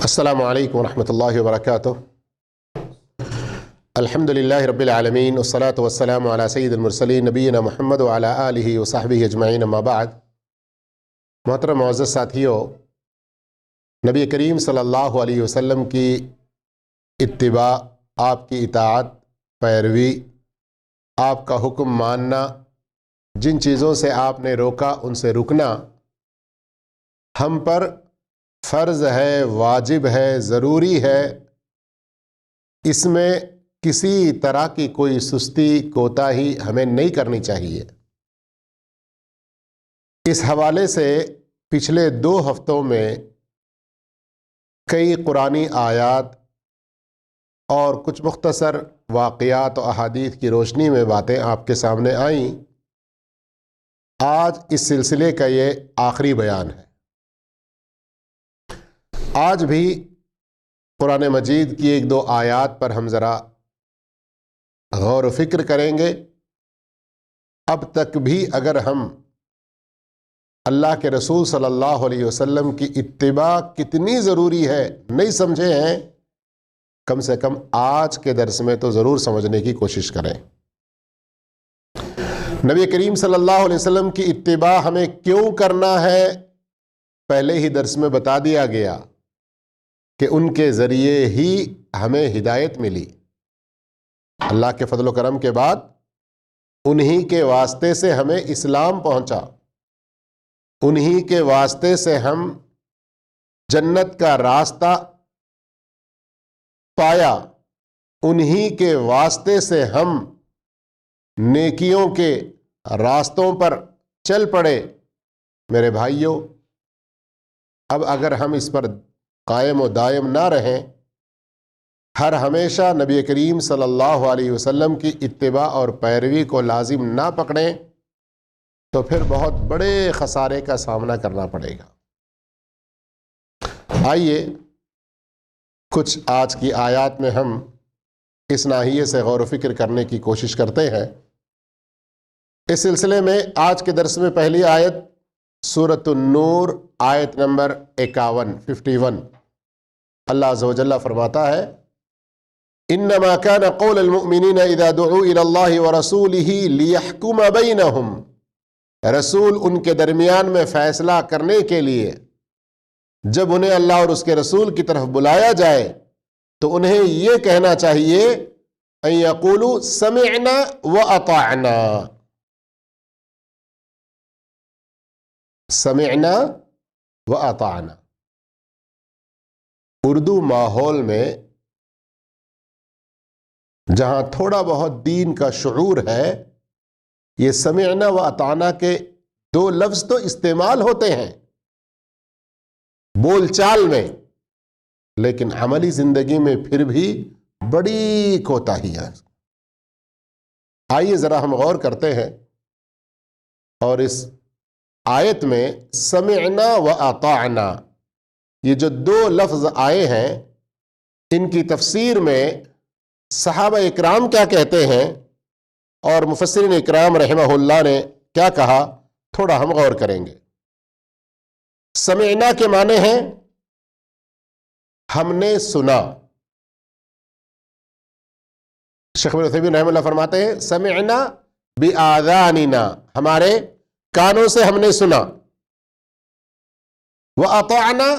السلام علیکم ورحمۃ اللہ وبرکاتہ۔ الحمد للہ رب العالمین والصلاة والسلام علی سید المرسلین نبینا محمد وعلی آلہ وصحبہ اجمعین، اما بعد۔ محترم معزز ساتھیو، نبی کریم صلی اللہ علیہ وسلم کی اتباع، آپ کی اطاعت، پیروی، آپ کا حکم ماننا، جن چیزوں سے آپ نے روکا ان سے رکنا ہم پر فرض ہے، واجب ہے، ضروری ہے۔ اس میں کسی طرح کی کوئی سستی، کوتاہی ہمیں نہیں کرنی چاہیے۔ اس حوالے سے پچھلے 2 ہفتوں میں کئی قرآنی آیات اور کچھ مختصر واقعات و احادیث کی روشنی میں باتیں آپ کے سامنے آئیں۔ آج اس سلسلے کا یہ آخری بیان ہے۔ آج بھی قرآن مجید کی 1-2 آیات پر ہم ذرا غور و فکر کریں گے۔ اب تک بھی اگر ہم اللہ کے رسول صلی اللہ علیہ وسلم کی اتباع کتنی ضروری ہے نہیں سمجھے ہیں، کم سے کم آج کے درس میں تو ضرور سمجھنے کی کوشش کریں۔ نبی کریم صلی اللہ علیہ وسلم کی اتباع ہمیں کیوں کرنا ہے، پہلے ہی درس میں بتا دیا گیا کہ ان کے ذریعے ہی ہمیں ہدایت ملی۔ اللہ کے فضل و کرم کے بعد انہی کے واسطے سے ہمیں اسلام پہنچا، انہی کے واسطے سے ہم جنت کا راستہ پایا، انہی کے واسطے سے ہم نیکیوں کے راستوں پر چل پڑے۔ میرے بھائیوں، اب اگر ہم اس پر قائم و دائم نہ رہیں، ہر ہمیشہ نبی کریم صلی اللہ علیہ وسلم کی اتباع اور پیروی کو لازم نہ پکڑیں تو پھر بہت بڑے خسارے کا سامنا کرنا پڑے گا۔ آئیے کچھ آج کی آیات میں ہم اس ناحیے سے غور و فکر کرنے کی کوشش کرتے ہیں۔ اس سلسلے میں آج کے درس میں پہلی آیت سورۃ النور، آیت نمبر 51 اللہ عز و جل فرماتا ہے: انما كان قول المؤمنین اذا دعوا الى اللہ ورسولہ لیحکم بینہم۔ رسول ان کے درمیان میں فیصلہ کرنے کے لیے جب انہیں اللہ اور اس کے رسول کی طرف بلایا جائے تو انہیں یہ کہنا چاہیے ان یقولوا سمعنا واطعنا، سمعنا واطعنا۔ اردو ماحول میں جہاں تھوڑا بہت دین کا شعور ہے، یہ سمعنا و اطعنا کے 2 لفظ تو استعمال ہوتے ہیں بول چال میں، لیکن عملی زندگی میں پھر بھی بڑی کوتاہیاں۔ آئیے ذرا ہم غور کرتے ہیں، اور اس آیت میں سمعنا و اطعنا یہ جو 2 لفظ آئے ہیں، ان کی تفسیر میں صحابہ اکرام کیا کہتے ہیں اور مفسرین اکرام رحمہ اللہ نے کیا کہا، تھوڑا ہم غور کریں گے۔ سمعنا کے معنی ہیں ہم نے سنا۔ شیخ ابن عثیمین رحمہ اللہ فرماتے ہیں سمعنا بآذاننا، ہمارے کانوں سے ہم نے سنا، وَأَطَعْنَا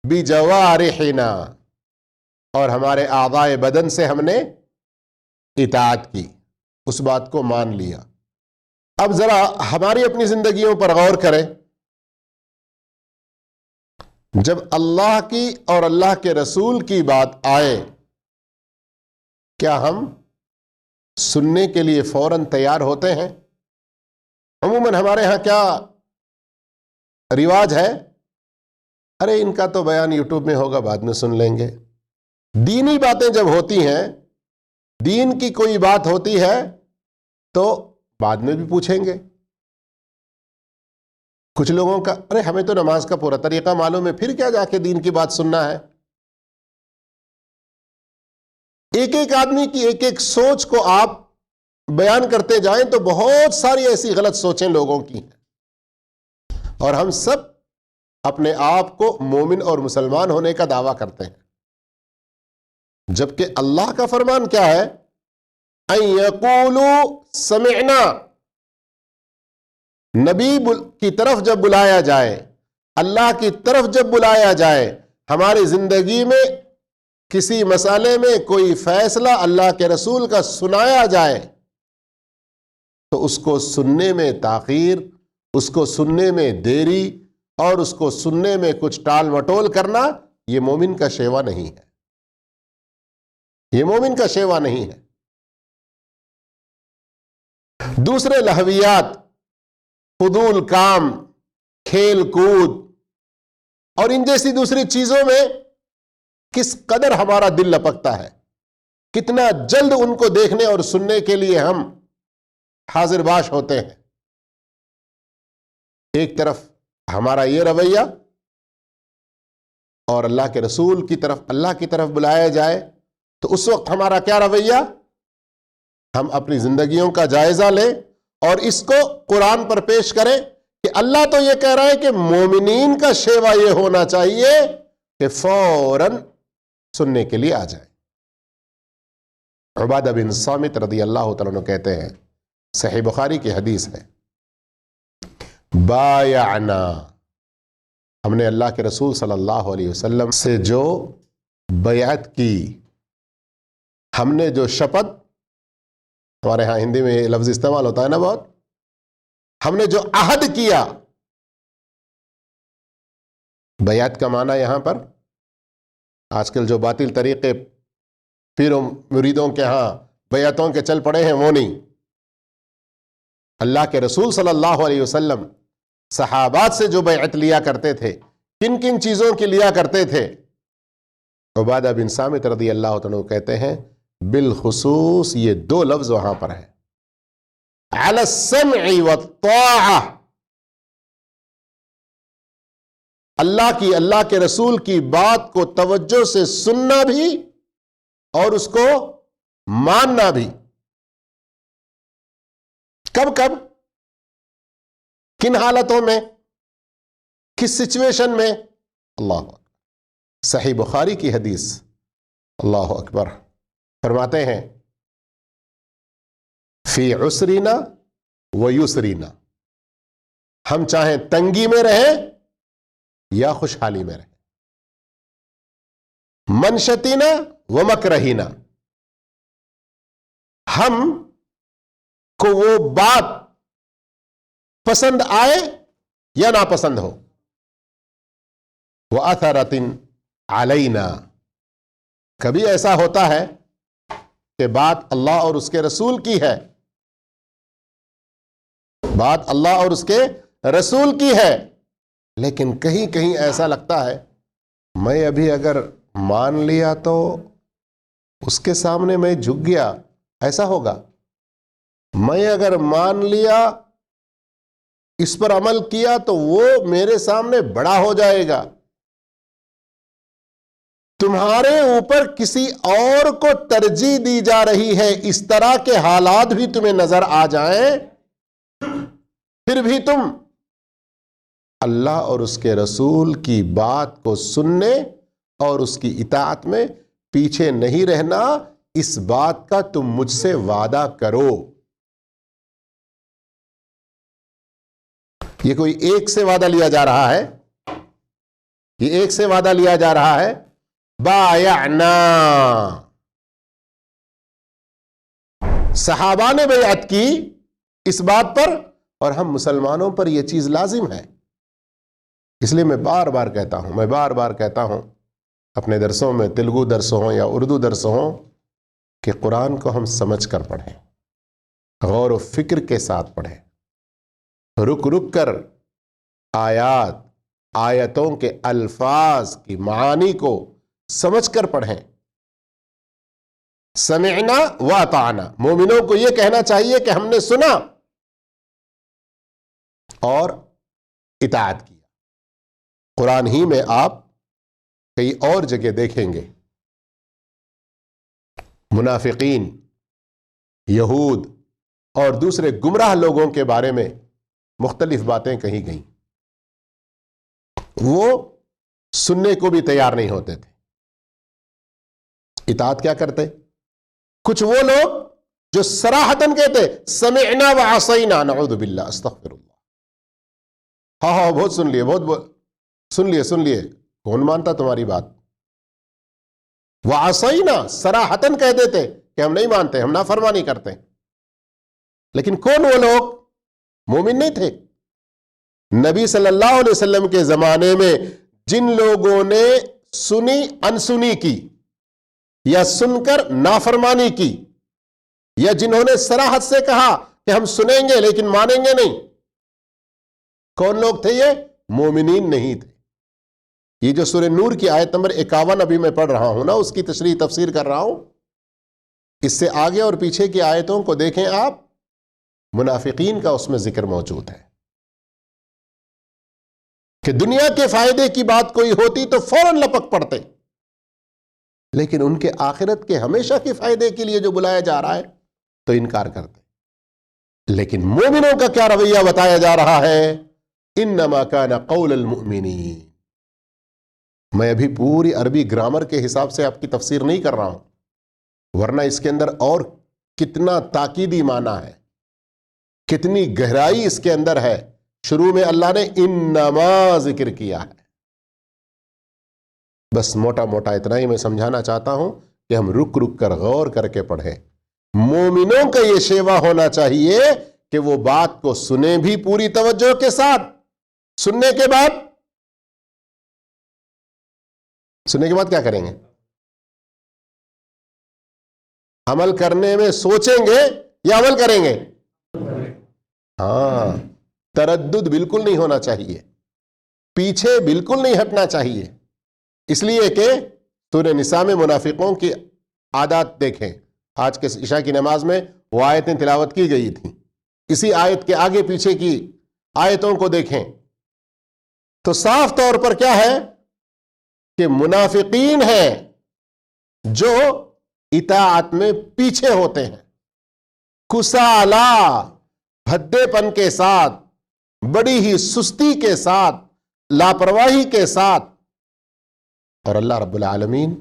بِجَوَارِحِنَا، اور ہمارے اعضائے بدن سے ہم نے اطاعت کی، اس بات کو مان لیا۔ اب ذرا ہماری اپنی زندگیوں پر غور کریں۔ جب اللہ کی اور اللہ کے رسول کی بات آئے، کیا ہم سننے کے لیے فوراً تیار ہوتے ہیں؟ عموماً ہمارے ہاں کیا رواج ہے، ارے ان کا تو بیان یوٹیوب میں ہوگا، بعد میں سن لیں گے۔ دینی باتیں جب ہوتی ہیں، دین کی کوئی بات ہوتی ہے تو بعد میں بھی پوچھیں گے۔ کچھ لوگوں کا ارے ہمیں تو نماز کا پورا طریقہ معلوم ہے، پھر کیا جا کے دین کی بات سننا ہے۔ ایک ایک آدمی کی ایک ایک سوچ کو آپ بیان کرتے جائیں تو بہت ساری ایسی غلط سوچیں لوگوں کی ہیں، اور ہم سب اپنے آپ کو مومن اور مسلمان ہونے کا دعویٰ کرتے ہیں، جبکہ اللہ کا فرمان کیا ہے؟ ان یقولوا سمعنا، نبی کی طرف جب بلایا جائے، اللہ کی طرف جب بلایا جائے، ہماری زندگی میں کسی مسئلے میں کوئی فیصلہ اللہ کے رسول کا سنایا جائے تو اس کو سننے میں تاخیر، اس کو سننے میں دیری اور اس کو سننے میں کچھ ٹال مٹول کرنا، یہ مومن کا شیوا نہیں ہے، یہ مومن کا شیوا نہیں ہے۔ دوسرے لہویات، فضول کام، کھیل کود اور ان جیسی دوسری چیزوں میں کس قدر ہمارا دل لپکتا ہے، کتنا جلد ان کو دیکھنے اور سننے کے لیے ہم حاضر باش ہوتے ہیں۔ ایک طرف ہمارا یہ رویہ، اور اللہ کے رسول کی طرف، اللہ کی طرف بلایا جائے تو اس وقت ہمارا کیا رویہ؟ ہم اپنی زندگیوں کا جائزہ لیں اور اس کو قرآن پر پیش کریں کہ اللہ تو یہ کہہ رہا ہے کہ مومنین کا شیوا یہ ہونا چاہیے کہ فوراً سننے کے لیے آ جائیں۔ عبادہ بن صامت رضی اللہ تعالیٰ عنہ کہتے ہیں، صحیح بخاری کی حدیث ہے، بایعنا، ہم نے اللہ کے رسول صلی اللہ علیہ وسلم سے جو بیعت کی، ہم نے جو شپت، ہمارے ہاں ہندی میں یہ لفظ استعمال ہوتا ہے نا بہت، ہم نے جو عہد کیا، بیعت کا معنی یہاں پر آج کل جو باطل طریقے پیروں مریدوں کے ہاں بیعتوں کے چل پڑے ہیں وہ نہیں، اللہ کے رسول صلی اللہ علیہ وسلم صحابات سے جو بیعت لیا کرتے تھے، کن کن چیزوں کی لیا کرتے تھے؟ عبادہ بن صامت رضی اللہ عنہ کہتے ہیں بالخصوص یہ دو لفظ وہاں پر ہے، علی السمع والطاعہ، اللہ کے رسول کی بات کو توجہ سے سننا بھی اور اس کو ماننا بھی۔ کب کب، کن حالتوں میں، کس سچویشن میں؟ اللہ اکبر، صحیح بخاری کی حدیث، اللہ اکبر، فرماتے ہیں فی عسرینا و یسرینا، ہم چاہیں تنگی میں رہیں یا خوشحالی میں رہیں، منشتینا و مکرہینا، ہم کو وہ بات پسند آئے یا ناپسند ہو، وَأَثَرَةٍ عَلَيْنَا، کبھی ایسا ہوتا ہے کہ بات اللہ اور اس کے رسول کی ہے، بات اللہ اور اس کے رسول کی ہے، لیکن کہیں کہیں ایسا لگتا ہے میں ابھی اگر مان لیا تو اس کے سامنے میں جھک گیا، ایسا ہوگا، میں اگر مان لیا، اس پر عمل کیا تو وہ میرے سامنے بڑا ہو جائے گا۔ تمہارے اوپر کسی اور کو ترجیح دی جا رہی ہے، اس طرح کے حالات بھی تمہیں نظر آ جائیں، پھر بھی تم اللہ اور اس کے رسول کی بات کو سننے اور اس کی اطاعت میں پیچھے نہیں رہنا، اس بات کا تم مجھ سے وعدہ کرو۔ یہ کوئی ایک سے وعدہ لیا جا رہا ہے، یہ ایک سے وعدہ لیا جا رہا ہے، بایعنا، صحابہ نے بیعت کی اس بات پر اور ہم مسلمانوں پر یہ چیز لازم ہے۔ اس لیے میں بار بار کہتا ہوں اپنے درسوں میں، تلگو درس ہوں یا اردو درس ہوں، کہ قرآن کو ہم سمجھ کر پڑھیں، غور و فکر کے ساتھ پڑھیں، رک رک کر آیتوں کے الفاظ کی معانی کو سمجھ کر پڑھیں۔ سمعنا واطعنا، مومنوں کو یہ کہنا چاہیے کہ ہم نے سنا اور اطاعت کیا۔ قرآن ہی میں آپ کئی اور جگہ دیکھیں گے منافقین، یہود اور دوسرے گمراہ لوگوں کے بارے میں مختلف باتیں کہی گئیں۔ وہ سننے کو بھی تیار نہیں ہوتے تھے. اطاعت کیا کرتے؟ کچھ وہ لوگ جو صراحتاً کہتے سمعنا وعصینا، نعوذ باللہ، استغفر اللہ، ہاں بہت سن لیے، بہت سن لیے، کون مانتا تمہاری بات؟ وعصینا، صراحتاً کہہ دیتے کہ ہم نہیں مانتے، ہم نافرمانی کرتے. لیکن کون وہ لوگ؟ مومن نہیں تھے. نبی صلی اللہ علیہ وسلم کے زمانے میں جن لوگوں نے سنی انسنی کی، یا سن کر نافرمانی کی، یا جنہوں نے صراحت سے کہا کہ ہم سنیں گے لیکن مانیں گے نہیں، کون لوگ تھے یہ؟ مومنین نہیں تھے. یہ جو سورہ نور کی آیت نمبر 51 ابھی میں پڑھ رہا ہوں نا، اس کی تشریح تفسیر کر رہا ہوں، اس سے آگے اور پیچھے کی آیتوں کو دیکھیں آپ، منافقین کا اس میں ذکر موجود ہے کہ دنیا کے فائدے کی بات کوئی ہوتی تو فوراً لپک پڑتے، لیکن ان کے آخرت کے ہمیشہ کے فائدے کے لیے جو بلایا جا رہا ہے تو انکار کرتے. لیکن مومنوں کا کیا رویہ بتایا جا رہا ہے؟ انما کان قول المؤمنین. میں ابھی پوری عربی گرامر کے حساب سے آپ کی تفسیر نہیں کر رہا ہوں، ورنہ اس کے اندر اور کتنا تاکیدی معنی ہے، کتنی گہرائی اس کے اندر ہے. شروع میں اللہ نے انما ذکر کیا ہے. بس موٹا موٹا اتنا ہی میں سمجھانا چاہتا ہوں کہ ہم رک کر غور کر کے پڑھیں. مومنوں کا یہ شیوا ہونا چاہیے کہ وہ بات کو سنیں بھی پوری توجہ کے ساتھ، سننے کے بعد کیا کریں گے؟ عمل کرنے میں سوچیں گے یا عمل کریں گے؟ ہاں، تردد بالکل نہیں ہونا چاہیے، پیچھے بالکل نہیں ہٹنا چاہیے. اس لیے کہ سورہ نساء میں منافقوں کی عادات دیکھیں. آج کے عشاء کی نماز میں وہ آیتیں تلاوت کی گئی تھیں، اسی آیت کے آگے پیچھے کی آیتوں کو دیکھیں تو صاف طور پر کیا ہے کہ منافقین ہیں جو اطاعت میں پیچھے ہوتے ہیں، کسالا، بھدے پن کے ساتھ، بڑی ہی سستی کے ساتھ، لاپرواہی کے ساتھ. اور اللہ رب العالمین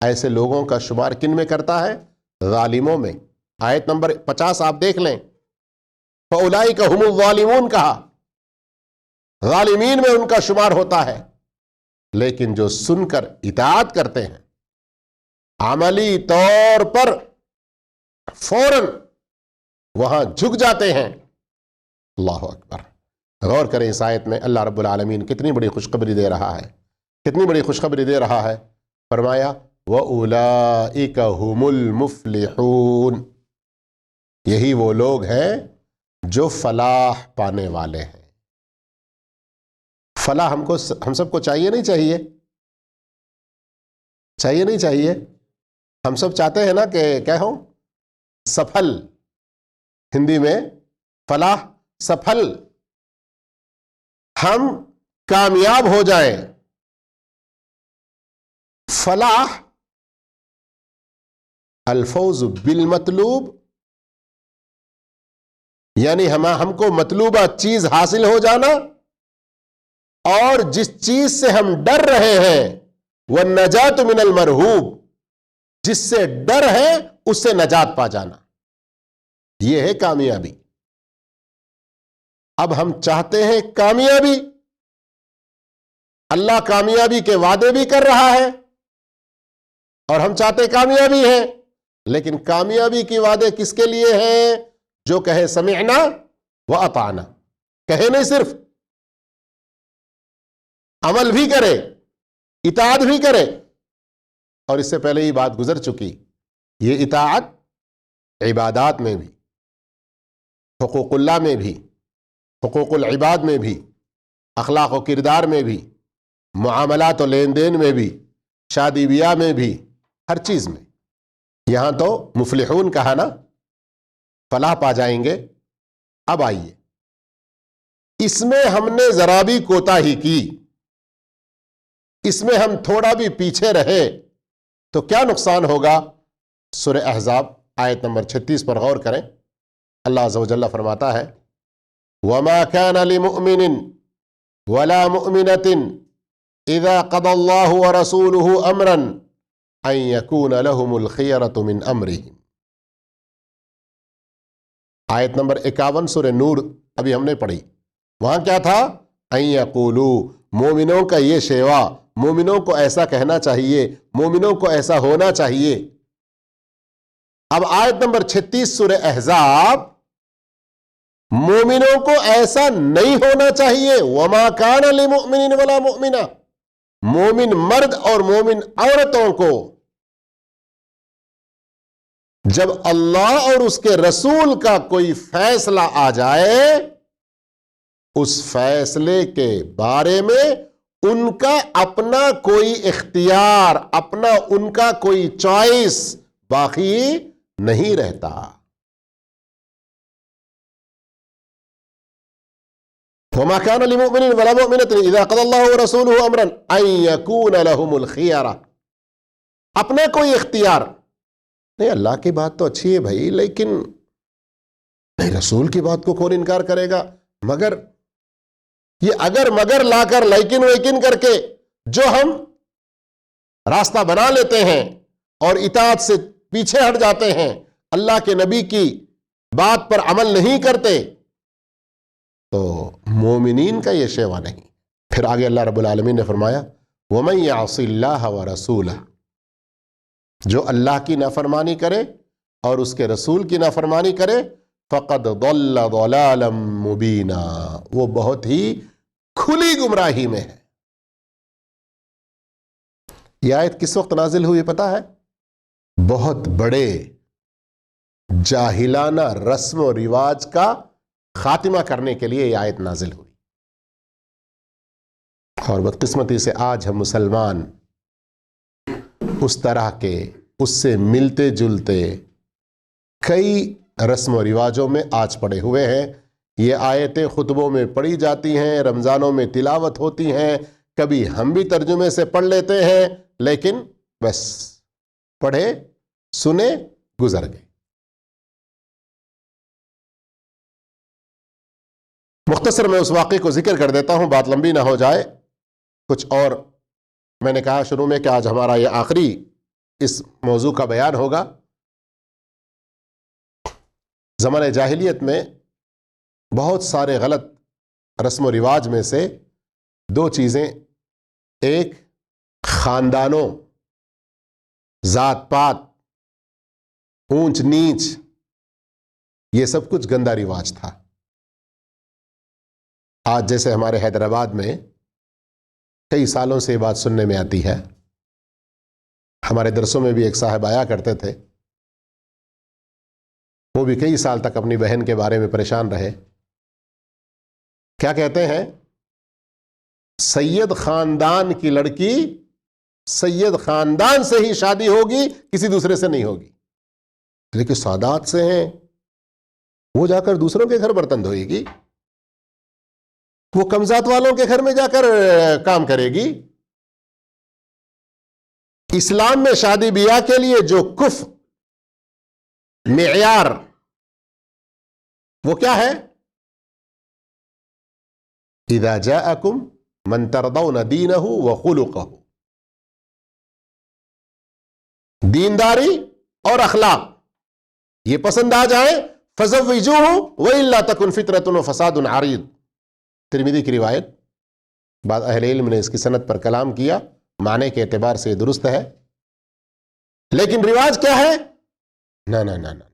ایسے لوگوں کا شمار کن میں کرتا ہے؟ ظالموں میں. آیت نمبر 50 آپ دیکھ لیں، فَأُولَئِكَ هُمُ الظَّالِمُونَ کہا، ظالمین میں ان کا شمار ہوتا ہے. لیکن جو سن کر اطاعت کرتے ہیں، عملی طور پر فوراً وہاں جھک جاتے ہیں. اللہ اکبر. غور کریں اس آیت میں اللہ رب العالمین کتنی بڑی خوشخبری دے رہا ہے، کتنی بڑی خوشخبری دے رہا ہے. فرمایا وَأُولَئِكَ هُمُ الْمُفْلِحُونَ، یہی وہ لوگ ہیں جو فلاح پانے والے ہیں. فلاح ہم سب کو چاہیے نہیں چاہیے؟ چاہیے نہیں چاہیے؟ ہم سب چاہتے ہیں نا کہ کیا ہوں؟ سفل. ہندی میں فلاح، سفل، ہم کامیاب ہو جائیں. فلاح الفوز بالمطلوب، یعنی ہم کو مطلوبہ چیز حاصل ہو جانا، اور جس چیز سے ہم ڈر رہے ہیں وَالنَّجَاةُ مِنَ الْمَرْهُوبِ، جس سے ڈر ہے اس سے نجات پا جانا، یہ ہے کامیابی. اب ہم چاہتے ہیں کامیابی، اللہ کامیابی کے وعدے بھی کر رہا ہے اور ہم چاہتے کامیابی ہے، لیکن کامیابی کی وعدے کس کے لیے ہیں؟ جو کہے سمعنا وَأَطَعْنَا، کہے نہیں صرف، عمل بھی کرے، اطاعت بھی کرے. اور اس سے پہلے یہ بات گزر چکی، یہ اطاعت عبادات میں بھی، حقوق اللہ میں بھی، حقوق العباد میں بھی، اخلاق و کردار میں بھی، معاملات و لین دین میں بھی، شادی بیاہ میں بھی، ہر چیز میں. یہاں تو مفلحون کہا نا، فلاح پا جائیں گے. اب آئیے، اس میں ہم نے ذرا بھی کوتاہی کی، اس میں ہم تھوڑا بھی پیچھے رہے تو کیا نقصان ہوگا؟ سورہ احزاب آیت نمبر 36 پر غور کریں. اللہ عز و جل فرماتا ہے وَمَا كَانَ لِمُؤْمِنٍ وَلَا مُؤْمِنَةٍ اذا قضى اللہ ورسولہ امرا ان یکون لہم الخیرۃ من امرہم. آیت نمبر 51 سورہ نور ابھی ہم نے پڑھی. وہاں کیا تھا؟ ان یقولوا، مومنوں کا یہ شیوا، مومنوں کو ایسا کہنا چاہیے، مومنوں کو ایسا ہونا چاہیے. اب آیت نمبر 36 سورہ احزاب، مومنوں کو ایسا نہیں ہونا چاہیے. وما کان لمؤمن ولا مؤمنہ، مومن مرد اور مومن عورتوں کو جب اللہ اور اس کے رسول کا کوئی فیصلہ آ جائے، اس فیصلے کے بارے میں ان کا اپنا کوئی اختیار، اپنا ان کا کوئی چوائس باقی نہیں رہتا. وما كان لمؤمن ولا مؤمنة اذا قضى الله ورسوله امرا ان يكون لهم الخيارة. اپنا کوئی اختیار نہیں. اللہ کی بات تو اچھی ہے بھائی، لیکن نہیں، رسول کی بات کو کون انکار کرے گا؟ مگر یہ اگر مگر لا کر لیکن ویکن کر کے جو ہم راستہ بنا لیتے ہیں اور اطاعت سے پیچھے ہٹ جاتے ہیں، اللہ کے نبی کی بات پر عمل نہیں کرتے، تو مومنین کا یہ شیوا نہیں. پھر آگے اللہ رب العالمین نے فرمایا وَمَن يَعْصِ اللَّهَ وَرَسُولَهُ، جو اللہ کی نافرمانی کرے اور اس کے رسول کی نافرمانی کرے، فَقَدْ ضَلَّ ضَلَالًا مُبِينًا، وہ بہت ہی کھلی گمراہی میں ہے. یہ آیت کس وقت نازل ہوئی پتہ ہے؟ بہت بڑے جاہلانہ رسم و رواج کا خاتمہ کرنے کے لیے یہ آیت نازل ہوئی. اور بدقسمتی سے آج ہم مسلمان اس طرح کے، اس سے ملتے جلتے کئی رسم و رواجوں میں آج پڑے ہوئے ہیں. یہ آیتیں خطبوں میں پڑھی جاتی ہیں، رمضانوں میں تلاوت ہوتی ہیں، کبھی ہم بھی ترجمے سے پڑھ لیتے ہیں، لیکن بس پڑھے سنے گزر گئے. مختصر میں اس واقعے کو ذکر کر دیتا ہوں، بات لمبی نہ ہو جائے. کچھ اور میں نے کہا شروع میں کہ آج ہمارا یہ آخری اس موضوع کا بیان ہوگا. زمانہ جاہلیت میں بہت سارے غلط رسم و رواج میں سے دو چیزیں، ایک خاندانوں، ذات پات، اونچ نیچ، یہ سب کچھ گندا رواج تھا. آج جیسے ہمارے حیدرآباد میں کئی سالوں سے یہ بات سننے میں آتی ہے. ہمارے درسوں میں بھی ایک صاحب آیا کرتے تھے، وہ بھی کئی سال تک اپنی بہن کے بارے میں پریشان رہے. کیا کہتے ہیں؟ سید خاندان کی لڑکی سید خاندان سے ہی شادی ہوگی، کسی دوسرے سے نہیں ہوگی. لیکن سادات سے ہیں، وہ جا کر دوسروں کے گھر برتن دھوئے گی، وہ کمزات والوں کے گھر میں جا کر کام کرے گی. اسلام میں شادی بیاہ کے لیے جو کفر معیار وہ کیا ہے؟ اذا جاءکم من ترضون دینہ وخلقہ، دینداری اور اخلاق یہ پسند آ جائیں فزوجوہ وإلا تکن فتنۃ وفساد عریض. ترمذی کی روایت. بعض اہل علم نے اس کی سند پر کلام کیا، معنی کے اعتبار سے درست ہے، لیکن رواج کیا ہے؟ نہ نہ نہ نہ،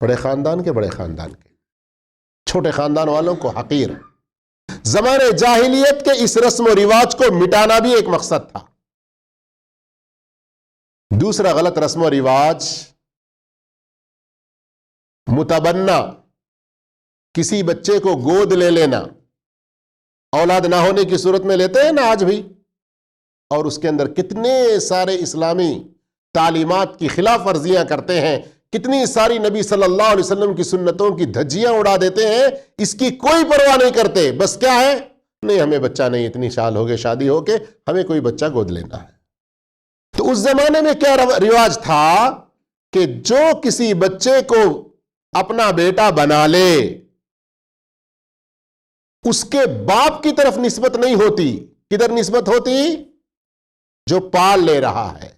بڑے خاندان کے بڑے خاندان کے، چھوٹے خاندان والوں کو حقیر. زمانے جاہلیت کے اس رسم و رواج کو مٹانا بھی ایک مقصد تھا. دوسرا غلط رسم و رواج متبنہ، کسی بچے کو گود لے لینا. اولاد نہ ہونے کی صورت میں لیتے ہیں نا آج بھی، اور اس کے اندر کتنے سارے اسلامی تعلیمات کی خلاف ورزیاں کرتے ہیں، کتنی ساری نبی صلی اللہ علیہ وسلم کی سنتوں کی دھجیاں اڑا دیتے ہیں. اس کی کوئی پرواہ نہیں کرتے. بس کیا ہے؟ نہیں، ہمیں بچہ نہیں، اتنی سال ہو گئے شادی ہو کے، ہمیں کوئی بچہ گود لینا ہے. تو اس زمانے میں کیا رواج تھا کہ جو کسی بچے کو اپنا بیٹا بنا لے، اس کے باپ کی طرف نسبت نہیں ہوتی. کدھر نسبت ہوتی؟ جو پال لے رہا ہے.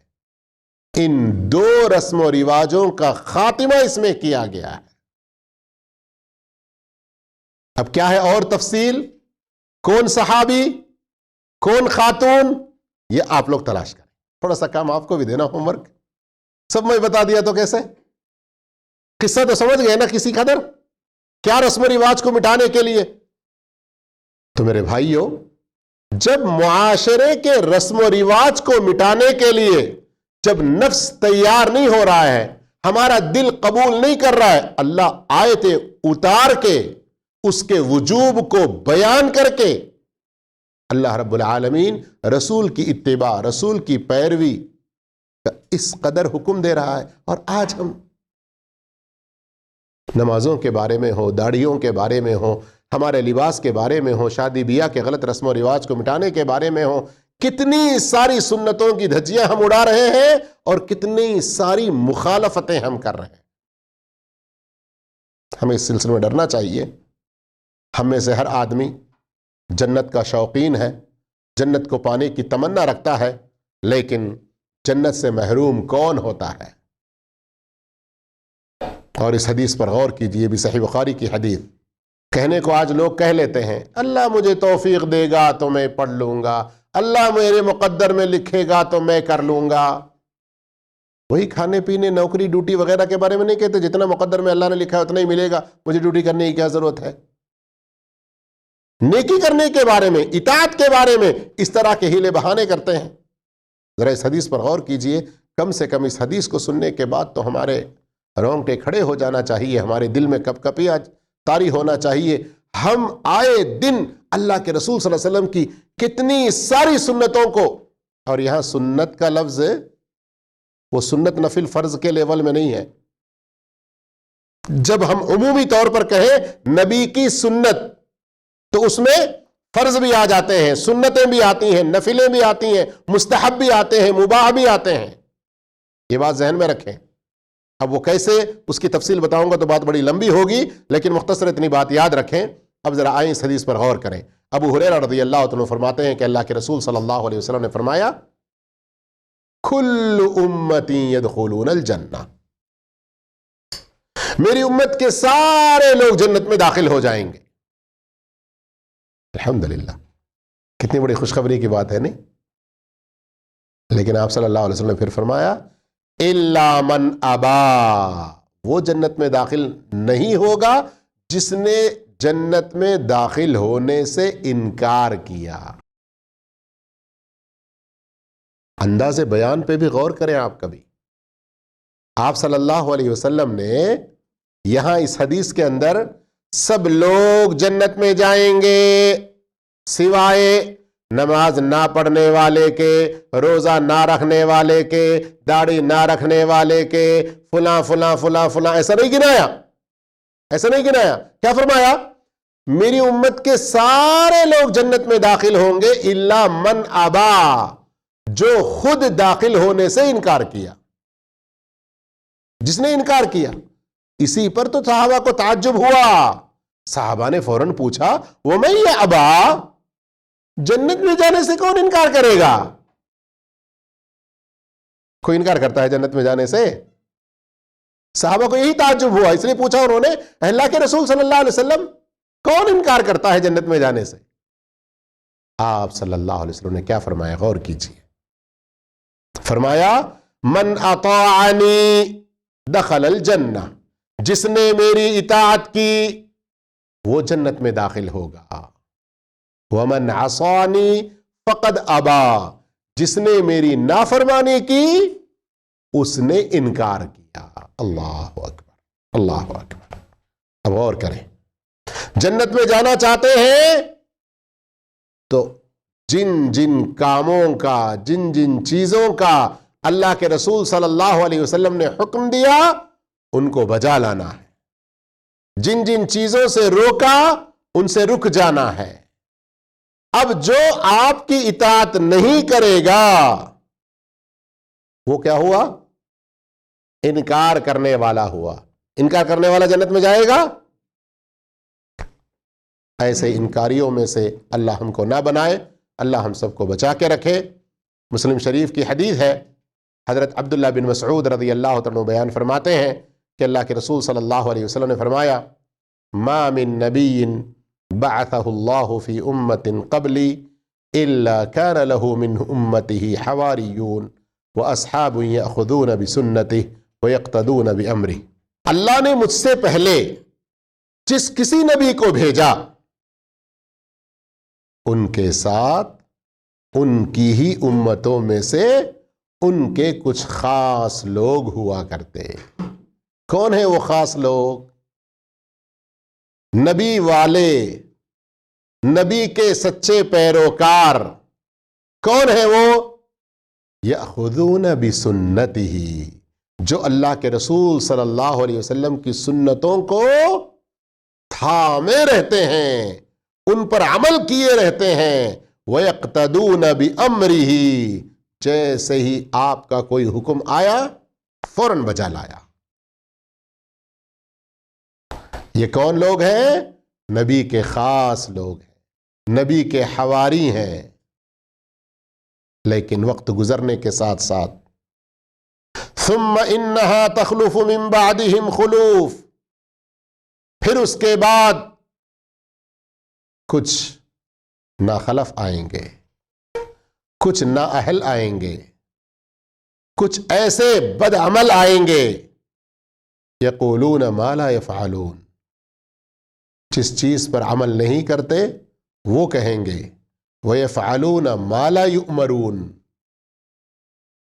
ان دو رسم و رواجوں کا خاتمہ اس میں کیا گیا ہے. اب کیا ہے اور تفصیل؟ کون صحابی، کون خاتون، یہ آپ لوگ تلاش کریں. تھوڑا سا کام آپ کو بھی دینا، ہوم ورک. سب میں بتا دیا تو کیسے؟ قصہ تو سمجھ گئے نا کسی قدر؟ کیا رسم و رواج کو مٹانے کے لیے؟ تو میرے بھائیوں، جب معاشرے کے رسم و رواج کو مٹانے کے لیے جب نفس تیار نہیں ہو رہا ہے، ہمارا دل قبول نہیں کر رہا ہے، اللہ آیتیں اتار کے اس کے وجوب کو بیان کر کے اللہ رب العالمین رسول کی اتباع، رسول کی پیروی کا اس قدر حکم دے رہا ہے. اور آج ہم نمازوں کے بارے میں ہو، داڑھیوں کے بارے میں ہو، ہمارے لباس کے بارے میں ہو، شادی بیاہ کے غلط رسم و رواج کو مٹانے کے بارے میں ہو، کتنی ساری سنتوں کی دھجیاں ہم اڑا رہے ہیں اور کتنی ساری مخالفتیں ہم کر رہے ہیں. ہمیں اس سلسلے میں ڈرنا چاہیے. ہم میں سے ہر آدمی جنت کا شوقین ہے، جنت کو پانے کی تمنا رکھتا ہے، لیکن جنت سے محروم کون ہوتا ہے؟ اور اس حدیث پر غور کیجئے، بھی صحیح بخاری کی حدیث. کہنے کو آج لوگ کہہ لیتے ہیں اللہ مجھے توفیق دے گا تو میں پڑھ لوں گا، اللہ میرے مقدر میں لکھے گا تو میں کر لوں گا. وہی کھانے پینے، نوکری ڈیوٹی وغیرہ کے بارے میں نہیں کہتے جتنا مقدر میں اللہ نے لکھا ہے اتنا ہی ملے گا، مجھے ڈیوٹی کرنے کی کیا ضرورت ہے؟ نیکی کرنے کے بارے میں، اطاعت کے بارے میں اس طرح کے ہیلے بہانے کرتے ہیں. ذرا اس حدیث پر غور کیجئے. کم سے کم اس حدیث کو سننے کے بعد تو ہمارے رونگٹے کھڑے ہو جانا چاہیے، ہمارے دل میں کپ کپیاں طاری ہونا چاہیے. ہم آئے دن اللہ کے رسول صلی اللہ علیہ وسلم کی کتنی ساری سنتوں کو، اور یہاں سنت کا لفظ وہ سنت نفل فرض کے لیول میں نہیں ہے. جب ہم عمومی طور پر کہیں نبی کی سنت تو اس میں فرض بھی آ جاتے ہیں، سنتیں بھی آتی ہیں، نفلیں بھی آتی ہیں، مستحب بھی آتے ہیں، مباح بھی آتے ہیں. یہ بات ذہن میں رکھیں. اب وہ کیسے، اس کی تفصیل بتاؤں گا تو بات بڑی لمبی ہوگی، لیکن مختصر اتنی بات یاد رکھیں. اب ذرا آئیں اس حدیث پر غور کریں. ابو ہریرہ رضی اللہ عنہ فرماتے ہیں کہ اللہ کے رسول صلی اللہ علیہ وسلم نے فرمایا کل امتی یدخلون الجنہ، میری امت کے سارے لوگ جنت میں داخل ہو جائیں گے. الحمدللہ، کتنی بڑی خوشخبری کی بات ہے نہیں؟ لیکن آپ صلی اللہ علیہ وسلم نے پھر فرمایا الا من ابا، وہ جنت میں داخل نہیں ہوگا جس نے جنت میں داخل ہونے سے انکار کیا. انداز بیان پہ بھی غور کریں آپ کبھی. آپ صلی اللہ علیہ وسلم نے یہاں اس حدیث کے اندر سب لوگ جنت میں جائیں گے سوائے نماز نہ پڑھنے والے کے، روزہ نہ رکھنے والے کے، داڑھی نہ رکھنے والے کے، فلاں فلاں فلاں فلاں. ایسا نہیں گنایا، ایسا نہیں گنایا. کیا فرمایا؟ میری امت کے سارے لوگ جنت میں داخل ہوں گے الا من ابا، جو خود داخل ہونے سے انکار کیا. جس نے انکار کیا. اسی پر تو صحابہ کو تعجب ہوا. صحابہ نے فوراً پوچھا وہ میں یہ ابا، جنت میں جانے سے کون انکار کرے گا؟ کوئی انکار کرتا ہے جنت میں جانے سے؟ صحابہ کو یہی تعجب ہوا، اس لیے پوچھا انہوں نے اللہ کے رسول صلی اللہ علیہ وسلم کون انکار کرتا ہے جنت میں جانے سے؟ آپ صلی اللہ علیہ وسلم نے کیا فرمایا؟ غور کیجیے. فرمایا من اطاعنی دخل الجنہ، جس نے میری اطاعت کی وہ جنت میں داخل ہوگا. ومن عصانی فقد ابا، جس نے میری نافرمانی کی اس نے انکار کیا. اللہ اکبر، اللہ اکبر. اب غور کریں، جنت میں جانا چاہتے ہیں تو جن جن کاموں کا، جن جن چیزوں کا اللہ کے رسول صلی اللہ علیہ وسلم نے حکم دیا ان کو بجا لانا ہے. جن جن چیزوں سے روکا ان سے رک جانا ہے. اب جو آپ کی اطاعت نہیں کرے گا وہ کیا ہوا؟ انکار کرنے والا ہوا. انکار کرنے والا جنت میں جائے گا؟ ایسے انکاریوں میں سے اللہ ہم کو نہ بنائے، اللہ ہم سب کو بچا کے رکھے. مسلم شریف کی حدیث ہے، حضرت عبداللہ بن مسعود رضی اللہ عنہ بیان فرماتے ہیں کہ اللہ کے رسول صلی اللہ علیہ وسلم نے فرمایا ما من نبی بعثہ اللہ فی امت قبلی الا کان له من امته حواریون واصحاب یأخذون بسنته ویقتدون بامرہ۔ اللہ نے مجھ سے پہلے جس کسی نبی کو بھیجا ان کے ساتھ ان کی ہی امتوں میں سے ان کے کچھ خاص لوگ ہوا کرتے۔ کون ہیں وہ خاص لوگ؟ نبی والے، نبی کے سچے پیروکار۔ کون ہیں وہ؟ یأخذون بسنتہ، جو اللہ کے رسول صلی اللہ علیہ وسلم کی سنتوں کو تھامے رہتے ہیں، ان پر عمل کیے رہتے ہیں۔ وَيَقْتَدُونَ بِأَمْرِهِ، جیسے ہی آپ کا کوئی حکم آیا فوراً بجا لایا۔ یہ کون لوگ ہیں؟ نبی کے خاص لوگ ہیں، نبی کے حواری ہیں۔ لیکن وقت گزرنے کے ساتھ ساتھ ثم انہا تخلف من بعدہم خلوف، پھر اس کے بعد کچھ ناخلف آئیں گے، کچھ نااہل آئیں گے، کچھ ایسے بد عمل آئیں گے، یقولون ما لا یفعلون، جس چیز پر عمل نہیں کرتے وہ کہیں گے، وَيَفْعَلُونَ مَا لَا يُؤْمَرُونَ،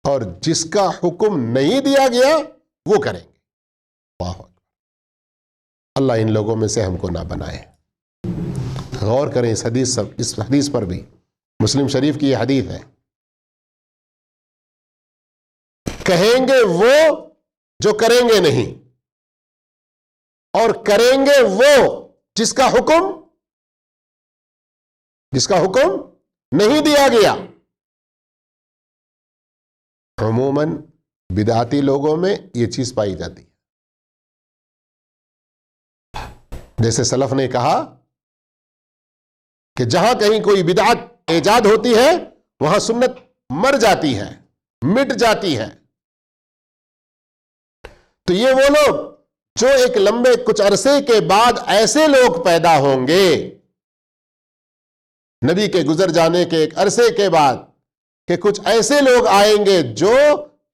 اور جس کا حکم نہیں دیا گیا وہ کریں گے۔ اللہ اکبر، اللہ ان لوگوں میں سے ہم کو نہ بنائے۔ غور کریں اس حدیث پر بھی، مسلم شریف کی یہ حدیث ہے۔ کہیں گے وہ جو کریں گے نہیں، اور کریں گے وہ جس کا حکم نہیں دیا گیا۔ عموماً بدعتی لوگوں میں یہ چیز پائی جاتی ہے۔ جیسے سلف نے کہا کہ جہاں کہیں کوئی بدعت ایجاد ہوتی ہے وہاں سنت مر جاتی ہے، مٹ جاتی ہے۔ تو یہ وہ لوگ جو ایک لمبے کچھ عرصے کے بعد ایسے لوگ پیدا ہوں گے، نبی کے گزر جانے کے ایک عرصے کے بعد، کہ کچھ ایسے لوگ آئیں گے جو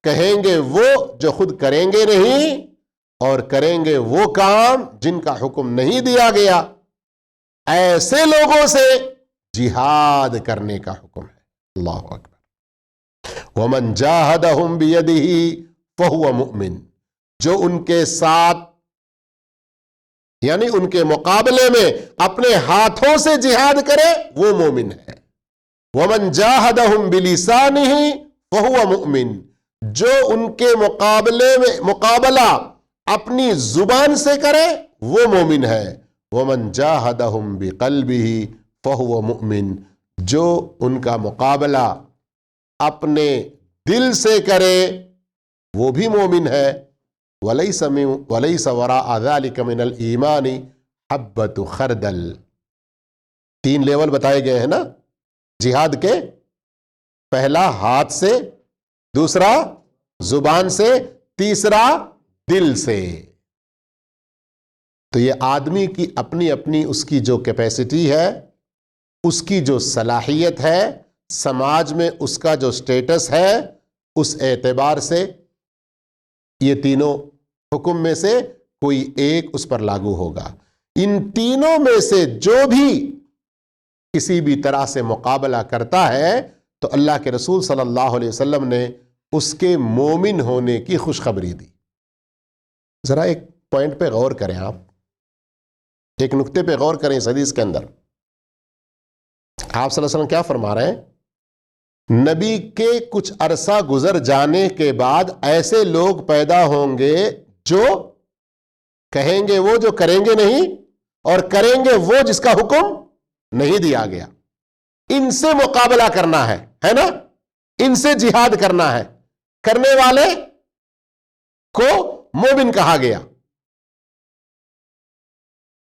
کہیں گے وہ جو خود کریں گے نہیں، اور کریں گے وہ کام جن کا حکم نہیں دیا گیا۔ ایسے لوگوں سے جہاد کرنے کا حکم ہے۔ اللہ اکبر۔ وَمَنْ جَاهَدَهُمْ بِيَدِهِ فَهُوَ مُؤْمِنٌ، جو ان کے ساتھ یعنی ان کے مقابلے میں اپنے ہاتھوں سے جہاد کرے وہ مومن ہے۔ وَمَنْ جَاهَدَهُمْ بِلِسَانِهِ فَهُوَ مُؤْمِنٌ، جو ان کے مقابلہ اپنی زبان سے کرے وہ مومن ہے۔ وَمَنْ جَاهَدَهُمْ بِقَلْبِهِ فَهُوَ مُؤْمِنٌ، جو ان کا مقابلہ اپنے دل سے کرے وہ بھی مومن ہے۔ وَلَيْسَ وَرَاءَ ذَلِكَ مِنَ الْإِيمَانِ حَبَّةُ خَرْدَلٍ، 3 لیول بتائے گئے ہیں نا جہاد کے، پہلا ہاتھ سے، دوسرا زبان سے، تیسرا دل سے۔ تو یہ آدمی کی اپنی اپنی اس کی جو کیپیسٹی ہے، اس کی جو صلاحیت ہے، سماج میں اس کا جو سٹیٹس ہے، اس اعتبار سے یہ تینوں حکم میں سے کوئی ایک اس پر لاگو ہوگا۔ ان تینوں میں سے جو بھی کسی بھی طرح سے مقابلہ کرتا ہے تو اللہ کے رسول صلی اللہ علیہ وسلم نے اس کے مومن ہونے کی خوشخبری دی۔ ذرا ایک پوائنٹ پہ غور کریں، آپ ایک نقطے پہ غور کریں اس حدیث کے اندر۔ آپ صلی اللہ علیہ وسلم کیا فرما رہے ہیں؟ نبی کے کچھ عرصہ گزر جانے کے بعد ایسے لوگ پیدا ہوں گے جو کہیں گے وہ جو کریں گے نہیں، اور کریں گے وہ جس کا حکم نہیں دیا گیا۔ ان سے مقابلہ کرنا ہے نا، ان سے جہاد کرنا ہے۔ کرنے والے کو مومن کہا گیا۔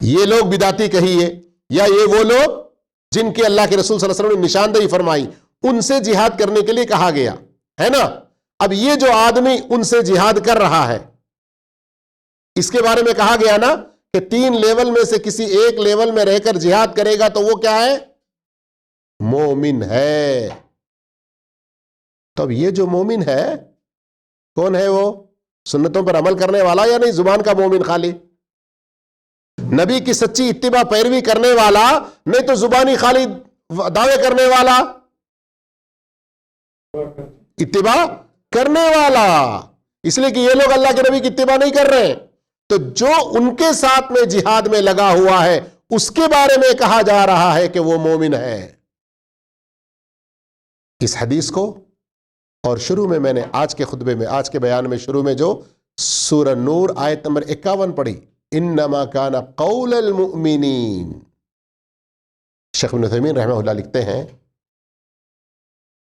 یہ لوگ بدعتی کہیے، یا یہ وہ لوگ جن کے اللہ کے رسول صلی اللہ علیہ وسلم نے نشاندہی فرمائی، ان سے جہاد کرنے کے لیے کہا گیا ہے نا. اب یہ جو آدمی ان سے جہاد کر رہا ہے اس کے بارے میں کہا گیا نا کہ 3 لیول میں سے کسی ایک لیول میں رہ کر جہاد کرے گا تو وہ کیا ہے؟ مومن ہے. تو اب یہ جو مومن ہے کون ہے؟ وہ سنتوں پر عمل کرنے والا یا نہیں؟ زبان کا مومن خالی، نبی کی سچی اتباع پیروی کرنے والا، نہیں تو زبانی خالی دعوے کرنے والا، اتباع کرنے والا. اس لیے کہ یہ لوگ اللہ کے نبی کی اتباع نہیں کر رہے ہیں. تو جو ان کے ساتھ میں جہاد میں لگا ہوا ہے اس کے بارے میں کہا جا رہا ہے کہ وہ مومن ہے. اس حدیث کو اور شروع میں نے آج کے خطبے میں، آج کے بیان میں شروع میں جو سورہ نور آیت نمبر 51 پڑھی، انما کان قول المؤمنین، شیخ ابن عثیمین رحمہ اللہ لکھتے ہیں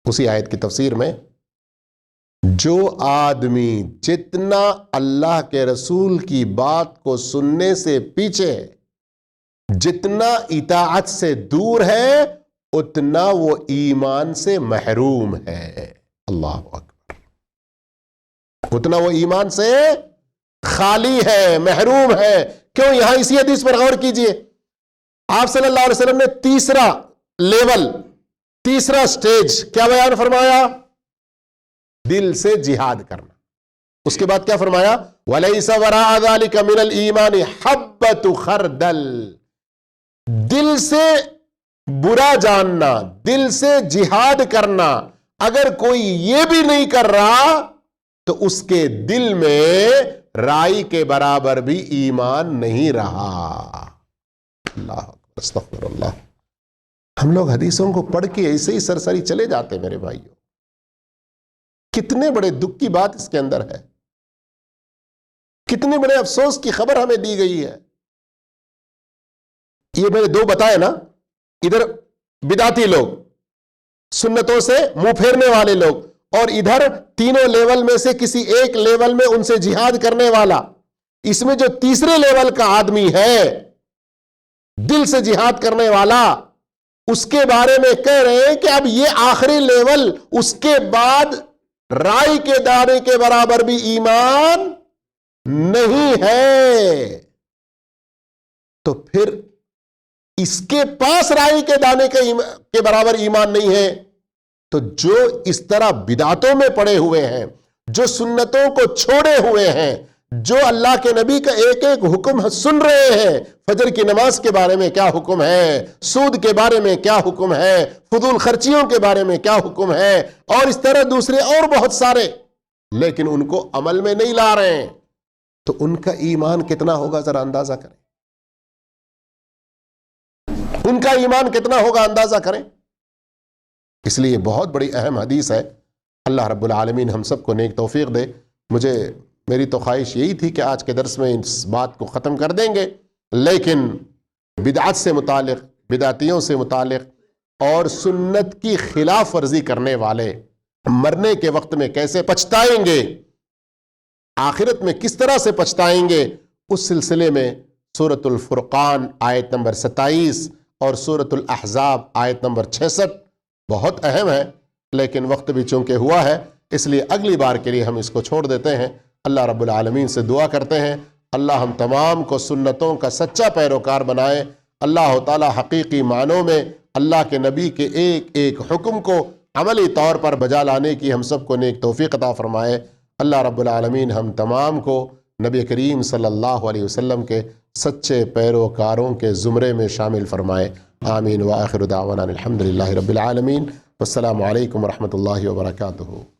اسی آیت کی تفسیر میں، جو آدمی جتنا اللہ کے رسول کی بات کو سننے سے پیچھے ہے، جتنا اطاعت سے دور ہے، اتنا وہ ایمان سے محروم ہے. اللہ اکبر. اتنا وہ ایمان سے خالی ہے، محروم ہے. کیوں؟ یہاں اسی حدیث پر غور کیجئے. آپ صلی اللہ علیہ وسلم نے تیسرا لیول، تیسرا سٹیج کیا بیان فرمایا؟ دل سے جہاد کرنا. اس کے بعد کیا فرمایا؟ وَلَيْسَ وَرَاءَ ذَلِكَ مِنَ الْإِيمَانِ حَبَّةُ خَرْدَلٍ. دل سے برا جاننا، دل سے جہاد کرنا، اگر کوئی یہ بھی نہیں کر رہا تو اس کے دل میں رائی کے برابر بھی ایمان نہیں رہا. اللہ اکبر، استغفر اللہ. ہم لوگ حدیثوں کو پڑھ کے ایسے ہی سرسری چلے جاتے. میرے بھائیوں، کتنے بڑے دکھ کی بات اس کے اندر ہے، کتنے بڑے افسوس کی خبر ہمیں دی گئی ہے. یہ میں نے 2 بتائے نا، ادھر بدعتی لوگ، سنتوں سے منہ پھیرنے والے لوگ، اور ادھر تینوں لیول میں سے کسی ایک لیول میں ان سے جہاد کرنے والا. اس میں جو تیسرے لیول کا آدمی ہے، دل سے جہاد کرنے والا، اس کے بارے میں کہہ رہے ہیں کہ اب یہ آخری لیول، اس کے بعد رائی کے دانے کے برابر بھی ایمان نہیں ہے. تو پھر اس کے پاس رائی کے دانے کے برابر ایمان نہیں ہے. تو جو اس طرح بدعتوں میں پڑے ہوئے ہیں، جو سنتوں کو چھوڑے ہوئے ہیں، جو اللہ کے نبی کا ایک ایک حکم سن رہے ہیں، فجر کی نماز کے بارے میں کیا حکم ہے، سود کے بارے میں کیا حکم ہے، فضول خرچیوں کے بارے میں کیا حکم ہے، اور اس طرح دوسرے اور بہت سارے، لیکن ان کو عمل میں نہیں لا رہے ہیں، تو ان کا ایمان کتنا ہوگا ذرا اندازہ کریں. ان کا ایمان کتنا ہوگا اندازہ کریں. اس لیے بہت بڑی اہم حدیث ہے. اللہ رب العالمین ہم سب کو نیک توفیق دے. میری تو خواہش یہی تھی کہ آج کے درس میں اس بات کو ختم کر دیں گے، لیکن بدعت سے متعلق، بدعتیوں سے متعلق اور سنت کی خلاف ورزی کرنے والے مرنے کے وقت میں کیسے پچھتائیں گے، آخرت میں کس طرح سے پچھتائیں گے، اس سلسلے میں سورۃ الفرقان آیت نمبر 27 اور سورۃ الاحزاب آیت نمبر 66 بہت اہم ہے، لیکن وقت بھی چونکہ ہوا ہے، اس لیے اگلی بار کے لیے ہم اس کو چھوڑ دیتے ہیں. اللہ رب العالمین سے دعا کرتے ہیں اللہ ہم تمام کو سنتوں کا سچا پیروکار بنائے. اللہ تعالی حقیقی معنوں میں اللہ کے نبی کے ایک ایک حکم کو عملی طور پر بجا لانے کی ہم سب کو نیک توفیق عطا فرمائے. اللہ رب العالمین ہم تمام کو نبی کریم صلی اللہ علیہ وسلم کے سچے پیروکاروں کے زمرے میں شامل فرمائے. آمین. وآخر دعوانا الحمدللہ رب العالمین. والسلام علیکم ورحمۃ اللہ وبرکاتہ.